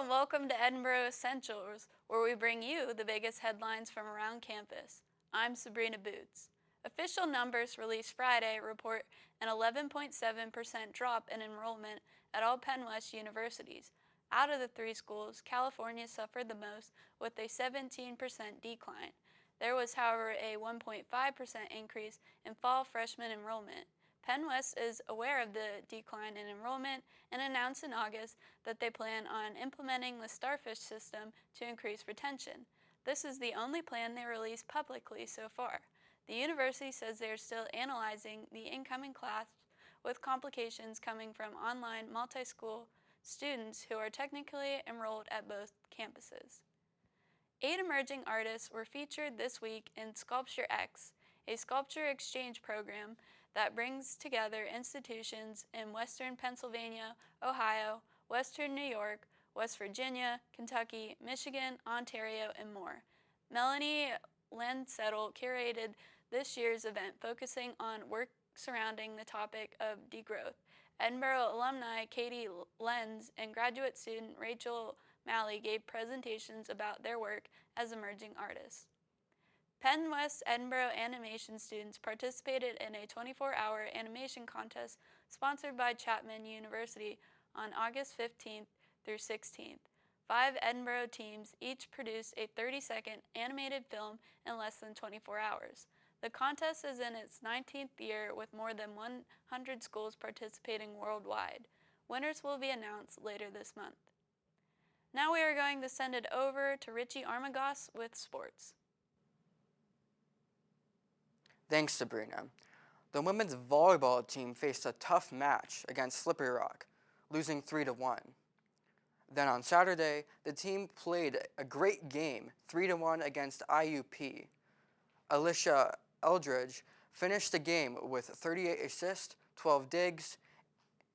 and welcome to Edinboro Essentials, where we bring you the biggest headlines from around campus. I'm Sabrina Bootz. Official numbers released Friday report an 11.7% drop in enrollment at all Penn West universities. Out of the three schools, California suffered the most with a 17% decline. There was, however, a 1.5% increase in fall freshman enrollment. Penn West is aware of the decline in enrollment and announced in August that they plan on implementing the Starfish system to increase retention. This is the only plan they released publicly so far. The university says they are still analyzing the incoming class, with complications coming from online multi-school students who are technically enrolled at both campuses. 8 emerging artists were featured this week in Sculpture X, a sculpture exchange program that brings together institutions in Western Pennsylvania, Ohio, Western New York, West Virginia, Kentucky, Michigan, Ontario, and more. Melanie Landsettle curated this year's event, focusing on work surrounding the topic of degrowth. Edinboro alumni Katie Lenz and graduate student Rachel Malley gave presentations about their work as emerging artists. Penn West Edinboro animation students participated in a 24-hour animation contest sponsored by Chapman University on August 15th through 16th. 5 Edinboro teams each produced a 30-second animated film in less than 24 hours. The contest is in its 19th year with more than 100 schools participating worldwide. Winners will be announced later this month. Now we are going to send it over to Richie Armagost with sports. Thanks, Sabrina. The women's volleyball team faced a tough match against Slippery Rock, losing 3-1. Then on Saturday, the team played a great game, 3-1 against IUP. Alicia Eldridge finished the game with 38 assists, 12 digs,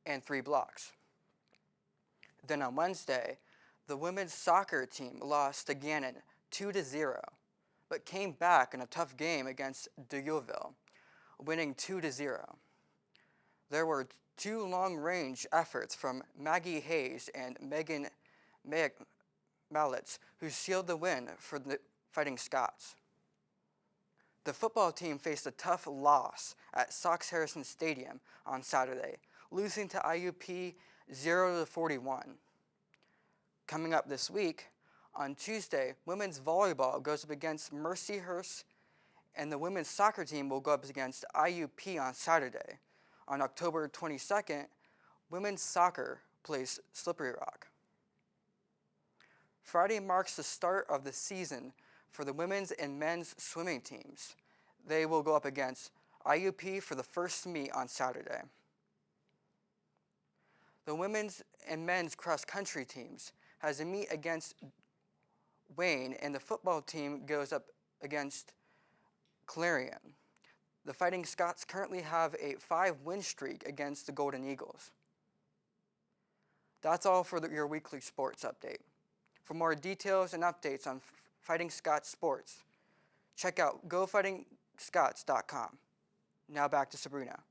and 3 blocks. Then on Wednesday, the women's soccer team lost to Gannon 2-0, but came back in a tough game against Deauville, winning 2-0. There were 2 long-range efforts from Maggie Hayes and Megan Mallets, who sealed the win for the Fighting Scots. The football team faced a tough loss at Sox Harrison Stadium on Saturday, losing to IUP 0-41. Coming up this week, on Tuesday, women's volleyball goes up against Mercyhurst, and the women's soccer team will go up against IUP on Saturday. On October 22nd, women's soccer plays Slippery Rock. Friday marks the start of the season for the women's and men's swimming teams. They will go up against IUP for the first meet on Saturday. The women's and men's cross-country teams has a meet against Wayne, and the football team goes up against Clarion. The Fighting Scots currently have a 5-win streak against the Golden Eagles. That's all for your weekly sports update. For more details and updates on Fighting Scots sports, check out gofightingscots.com. Now back to Sabrina.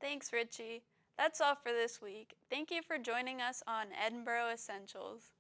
Thanks, Richie. That's all for this week. Thank you for joining us on Edinboro Essentials.